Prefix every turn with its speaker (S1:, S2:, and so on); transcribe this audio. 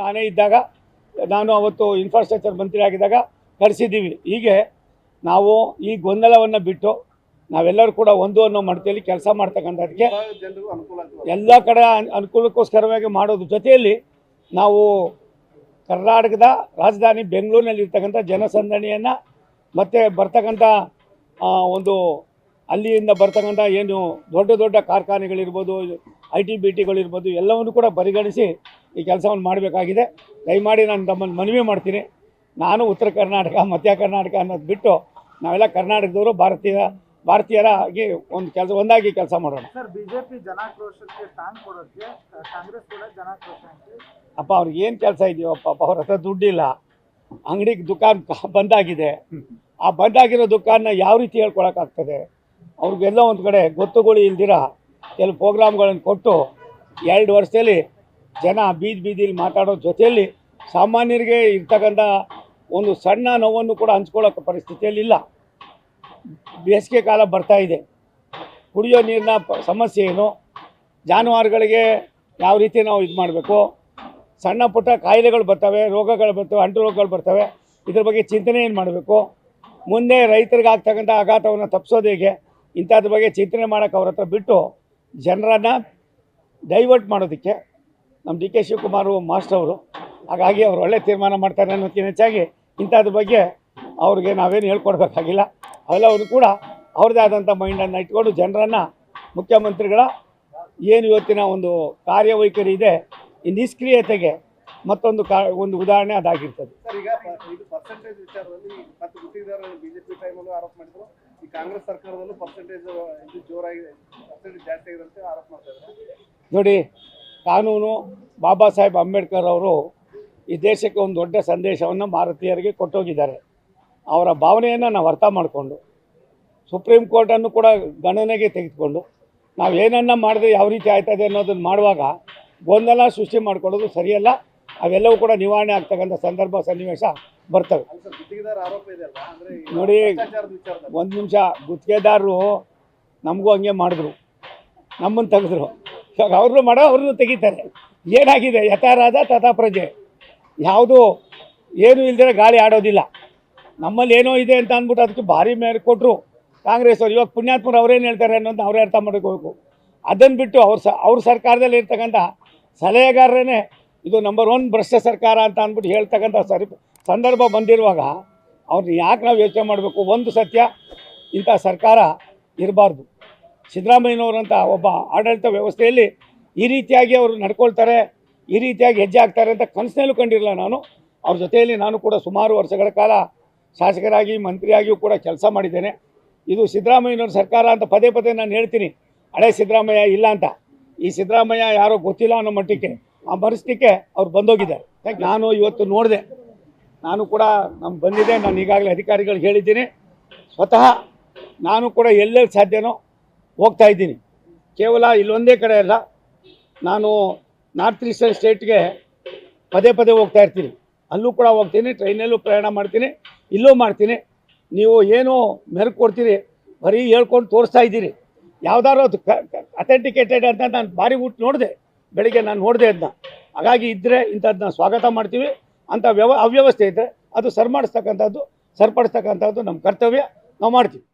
S1: ನಾನೇ ಇದ್ದಾಗ ನಾನು ಅವತ್ತು ಇನ್ಫ್ರಾಸ್ಟ್ರಕ್ಚರ್ ಮಂತ್ರಿ ಆಗಿದ್ದಾಗ ಕಳಿಸಿದ್ದೀವಿ. ಹೀಗೆ ನಾವು ಈ ಗೊಂದಲವನ್ನು ಬಿಟ್ಟು ನಾವೆಲ್ಲರೂ ಕೂಡ ಒಂದು ಅನ್ನೋ ಮಟ್ಟದಲ್ಲಿ ಕೆಲಸ ಮಾಡ್ತಕ್ಕಂಥದ್ದಕ್ಕೆ ಎಲ್ಲ ಕಡೆ ಅನುಕೂಲಕ್ಕೋಸ್ಕರವಾಗಿ ಮಾಡೋದ್ರ ಜೊತೆಯಲ್ಲಿ ನಾವು ಕರ್ನಾಟಕದ ರಾಜಧಾನಿ ಬೆಂಗಳೂರಿನಲ್ಲಿ ಇರ್ತಕ್ಕಂಥ ಜನಸಂದಣಿಯನ್ನು ಮತ್ತು ಬರ್ತಕ್ಕಂಥ ಒಂದು ಅಲ್ಲಿಂದ ಬರ್ತಕ್ಕಂಥ ಏನು ದೊಡ್ಡ ದೊಡ್ಡ ಕಾರ್ಖಾನೆಗಳಿರ್ಬೋದು, IT-BTಗಳಿರ್ಬೋದು, ಎಲ್ಲವನ್ನು ಕೂಡ ಪರಿಗಣಿಸಿ ಈ ಕೆಲಸವನ್ನು ಮಾಡಬೇಕಾಗಿದೆ. ದಯಮಾಡಿ ನಾನು ತಮ್ಮನ್ನು ಮನವಿ ಮಾಡ್ತೀನಿ. ನಾನು ಉತ್ತರ ಕರ್ನಾಟಕ, ಮಧ್ಯ ಕರ್ನಾಟಕ ಅನ್ನೋದು ಬಿಟ್ಟು ನಾವೆಲ್ಲ ಕರ್ನಾಟಕದವರು ಭಾರತೀಯರಾಗಿ ಒಂದಾಗಿ ಕೆಲಸ ಮಾಡೋಣ.
S2: ಸರ್, ಬಿಜೆಪಿ ಜನಾಕ್ರೋಶಕ್ಕೆ ಟಾಂಗ್ ಕೊಡೋಕ್ಕೆ ಕಾಂಗ್ರೆಸ್ ಕೂಡ ಜನಾಕ್ರೋಶ
S1: ಅಪ್ಪ ಅವ್ರಿಗೆ ಏನು ಕೆಲಸ ಇದೆಯೋ ಪಾಪ, ಅವ್ರ ಹತ್ರ ದುಡ್ಡಿಲ್ಲ, ಅಂಗಡಿಗೆ ದುಕಾನ್ ಬಂದಾಗಿದೆ. ಆ ಬಂದಾಗಿರೋ ದುಕಾನ್ನ ಯಾವ ರೀತಿ ಹೇಳ್ಕೊಳಕ್ಕಾಗ್ತದೆ? ಅವ್ರಿಗೆಲ್ಲ ಒಂದು ಕಡೆ ಗೊತ್ತುಗಳು ಇಲ್ದಿರ ಕೆಲವು ಪ್ರೋಗ್ರಾಮ್ಗಳನ್ನು ಕೊಟ್ಟು 2 ವರ್ಷದಲ್ಲಿ ಜನ ಬೀದಿಲಿ ಮಾತಾಡೋ ಜೊತೆಯಲ್ಲಿ ಸಾಮಾನ್ಯರಿಗೆ ಇರ್ತಕ್ಕಂಥ ಒಂದು ಸಣ್ಣ ನೋವನ್ನು ಕೂಡ ಹಂಚ್ಕೊಳ್ಳೋ ಪರಿಸ್ಥಿತಿಯಲ್ಲಿಲ್ಲ. ಬೇಸಿಗೆ ಕಾಲ ಬರ್ತಾ ಇದೆ, ಕುಡಿಯೋ ನೀರಿನ ಸಮಸ್ಯೆ ಏನು, ಜಾನುವಾರುಗಳಿಗೆ ಯಾವ ರೀತಿ ನಾವು ಇದು ಮಾಡಬೇಕು, ಸಣ್ಣ ಪುಟ್ಟ ಕಾಯಿಲೆಗಳು ಬರ್ತವೆ, ರೋಗಗಳು ಬರ್ತವೆ, ಅಂಟು ರೋಗಗಳು ಬರ್ತವೆ, ಇದ್ರ ಬಗ್ಗೆ ಚಿಂತನೆ ಏನು ಮಾಡಬೇಕು, ಮುಂದೆ ರೈತರಿಗೆ ಆಗ್ತಕ್ಕಂಥ ಆಘಾತವನ್ನು ತಪ್ಪಿಸೋದು ಹೇಗೆ, ಇಂಥದ್ರ ಬಗ್ಗೆ ಚಿಂತನೆ ಮಾಡೋಕ್ಕೆ ಅವ್ರ ಹತ್ರ ಬಿಟ್ಟು ಜನರನ್ನು ಡೈವರ್ಟ್ ಮಾಡೋದಕ್ಕೆ ನಮ್ಮ DK ಶಿವಕುಮಾರ್ ಮಾಸ್ಟರ್ ಅವರು, ಹಾಗಾಗಿ ಅವರು ಒಳ್ಳೆ ತೀರ್ಮಾನ ಮಾಡ್ತಾರೆ ಅನ್ನೋದಕ್ಕಿಂತ ಹೆಚ್ಚಾಗಿ ಇಂಥದ್ರ ಬಗ್ಗೆ ಅವ್ರಿಗೆ ನಾವೇನು ಹೇಳ್ಕೊಡ್ಬೇಕಾಗಿಲ್ಲ. ಅವೆಲ್ಲವರು ಕೂಡ ಅವ್ರದ್ದೇ ಆದಂಥ ಮೈಂಡನ್ನು ಇಟ್ಕೊಂಡು ಜನರನ್ನು ಮುಖ್ಯಮಂತ್ರಿಗಳ ಏನು ಇವತ್ತಿನ ಒಂದು ಕಾರ್ಯವೈಖರಿ ಇದೆ, ಈ ನಿಷ್ಕ್ರಿಯತೆಗೆ ಮತ್ತೊಂದು ಒಂದು ಉದಾಹರಣೆ ಅದಾಗಿರ್ತದೆ.
S3: ಸರ್, ಈಗ ಇದು ಪರ್ಸೆಂಟೇಜ್ ವಿಚಾರದಲ್ಲಿ ಮತ್ತು ಗುತ್ತಿಗೆದಾರರು ಬಿಜೆಪಿ ಟೈಮಲ್ಲೂ ಆರೋಪ ಮಾಡಿದ್ರು, ಈ ಕಾಂಗ್ರೆಸ್ ಸರ್ಕಾರದಲ್ಲೂ ಪರ್ಸೆಂಟೇಜ್ ಇದು ಜೋರಾಗಿ ಪರ್ಸೆಂಟೇಜ್ ಜಾಸ್ತಿ ಆಗಿದೆ ಅಂತ ಆರೋಪ ಮಾಡ್ತಾ ಇದ್ದಾರೆ.
S1: ನೋಡಿ, ಕಾನೂನು ಬಾಬಾ ಸಾಹೇಬ್ ಅಂಬೇಡ್ಕರ್ ಅವರು ಈ ದೇಶಕ್ಕೆ ಒಂದು ದೊಡ್ಡ ಸಂದೇಶವನ್ನು ಭಾರತೀಯರಿಗೆ ಕೊಟ್ಟೋಗಿದ್ದಾರೆ. ಅವರ ಭಾವನೆಯನ್ನು ನಾವು ಅರ್ಥ ಮಾಡಿಕೊಂಡು ಸುಪ್ರೀಂ ಕೋರ್ಟನ್ನು ಕೂಡ ಗಣನೆಗೆ ತೆಗೆದುಕೊಂಡು ನಾವು ಏನನ್ನ ಮಾಡಿದ್ರೆ ಯಾವ ರೀತಿ ಆಯ್ತದೆ ಅನ್ನೋದನ್ನು ಮಾಡುವಾಗ ಗೊಂದಲ ಸೃಷ್ಟಿ ಮಾಡ್ಕೊಳ್ಳೋದು ಸರಿಯಲ್ಲ. ಅವೆಲ್ಲವೂ ಕೂಡ ನಿವಾರಣೆ ಆಗ್ತಕ್ಕಂಥ ಸಂದರ್ಭ ಸನ್ನಿವೇಶ ಬರ್ತವೆ. ನೋಡಿ, ಒಂದು ನಿಮಿಷ, ಗುತ್ತಿಗೆದಾರರು ನಮಗೂ ಹಂಗೆ ಮಾಡಿದ್ರು, ನಮ್ಮನ್ನು ತೆಗೆದ್ರು, ಇವಾಗ ಅವ್ರನ್ನೂ ಮಾಡೋ ಅವ್ರನ್ನೂ ತೆಗಿತಾರೆ. ಏನಾಗಿದೆ? ಯಥಾರಾಧ ತಥಾ ಪ್ರಜೆ. ಯಾವುದು ಏನೂ ಇಲ್ದಿರ ಗಾಳಿ ಆಡೋದಿಲ್ಲ. ನಮ್ಮಲ್ಲಿ ಏನೋ ಇದೆ ಅಂತ ಅಂದ್ಬಿಟ್ಟು ಅದಕ್ಕೆ ಭಾರಿ ಮೇಲೆ ಕೊಟ್ಟರು ಕಾಂಗ್ರೆಸ್ ಅವರು. ಇವಾಗ ಪುಣ್ಯಾತ್ಮರು ಅವ್ರೇನು ಹೇಳ್ತಾರೆ ಅನ್ನೋದು ಅವರೇ ಅರ್ಥ ಮಾಡ್ಕೋಬೇಕು. ಅದನ್ನು ಬಿಟ್ಟು ಅವ್ರ ಸರ್ಕಾರದಲ್ಲಿ ಇರ್ತಕ್ಕಂಥ ಸಲಹೆಗಾರರೇ ಇದು ನಂಬರ್ 1 ಭ್ರಷ್ಟ ಸರ್ಕಾರ ಅಂತ ಅಂದ್ಬಿಟ್ಟು ಹೇಳ್ತಕ್ಕಂಥ ಸಂದರ್ಭ ಬಂದಿರುವಾಗ ಅವ್ರನ್ನ ಯಾಕೆ ನಾವು ಯೋಚನೆ ಮಾಡಬೇಕು? ಒಂದು ಸತ್ಯ, ಇಂಥ ಸರ್ಕಾರ ಇರಬಾರ್ದು. ಸಿದ್ದರಾಮಯ್ಯನವರಂಥ ಒಬ್ಬ ಆಡಳಿತ ವ್ಯವಸ್ಥೆಯಲ್ಲಿ ಈ ರೀತಿಯಾಗಿ ಅವರು ನಡ್ಕೊಳ್ತಾರೆ, ಈ ರೀತಿಯಾಗಿ ಹೆಜ್ಜೆ ಆಗ್ತಾರೆ ಅಂತ ಕನಸಿನಲ್ಲೂ ಕಂಡಿರಲಿಲ್ಲ ನಾನು. ಅವ್ರ ಜೊತೆಯಲ್ಲಿ ನಾನು ಕೂಡ ಸುಮಾರು ವರ್ಷಗಳ ಕಾಲ ಶಾಸಕರಾಗಿ ಮಂತ್ರಿಯಾಗಿಯೂ ಕೂಡ ಕೆಲಸ ಮಾಡಿದ್ದೇನೆ. ಇದು ಸಿದ್ದರಾಮಯ್ಯನವ್ರ ಸರ್ಕಾರ ಅಂತ ಪದೇ ಪದೇ ನಾನು ಹೇಳ್ತೀನಿ. ಹಳೆ ಸಿದ್ದರಾಮಯ್ಯ ಇಲ್ಲ ಅಂತ, ಈ ಸಿದ್ದರಾಮಯ್ಯ ಯಾರೋ ಗೊತ್ತಿಲ್ಲ ಅನ್ನೋ ಮಟ್ಟಕ್ಕೆ ಆ ಪರಿಸ್ಥಿತಿಗೆ ಅವ್ರು ಬಂದೋಗಿದ್ದಾರೆ. ನಾನು ಇವತ್ತು ನೋಡಿದೆ, ನಾನು ಕೂಡ ಬಂದಿದೆ. ನಾನು ಈಗಾಗಲೇ ಅಧಿಕಾರಿಗಳಿಗೆ ಹೇಳಿದ್ದೀನಿ. ಸ್ವತಃ ನಾನು ಕೂಡ ಎಲ್ಲೆಲ್ಲಿ ಸಾಧ್ಯನೋ ಹೋಗ್ತಾ ಇದ್ದೀನಿ. ಕೇವಲ ಇಲ್ಲೊಂದೇ ಕಡೆ ಅಲ್ಲ, ನಾನು ನಾರ್ತ್ ಈಸ್ಟರ್ನ್ ಸ್ಟೇಟ್ಗೆ ಪದೇ ಪದೇ ಹೋಗ್ತಾ ಇರ್ತೀನಿ. ಅಲ್ಲೂ ಕೂಡ ಹೋಗ್ತೀನಿ, ಟ್ರೈನಲ್ಲೂ ಪ್ರಯಾಣ ಮಾಡ್ತೀನಿ, ಇಲ್ಲೂ ಮಾಡ್ತೀನಿ. ನೀವು ಏನು ಮೆರುಗು ಕೊಡ್ತೀರಿ, ಬರೀ ಹೇಳ್ಕೊಂಡು ತೋರಿಸ್ತಾ ಇದ್ದೀರಿ. ಯಾವುದಾದ್ರು ಅದು ಅಥೆಂಟಿಕೇಟೆಡ್ ಅಂತ ನಾನು ಭಾರಿ ಊಟ ನೋಡಿದೆ, ಬೆಳಿಗ್ಗೆ ನಾನು ನೋಡಿದೆ ಅದನ್ನ. ಹಾಗಾಗಿ ಇದ್ದರೆ ಇಂಥದ್ದನ್ನ ಸ್ವಾಗತ ಮಾಡ್ತೀವಿ. ಅಂಥ ಅವ್ಯವಸ್ಥೆ ಇದ್ದರೆ ಅದು ಸರಿಪಡಿಸ್ತಕ್ಕಂಥದ್ದು ನಮ್ಮ ಕರ್ತವ್ಯ, ನಾವು ಮಾಡ್ತೀವಿ.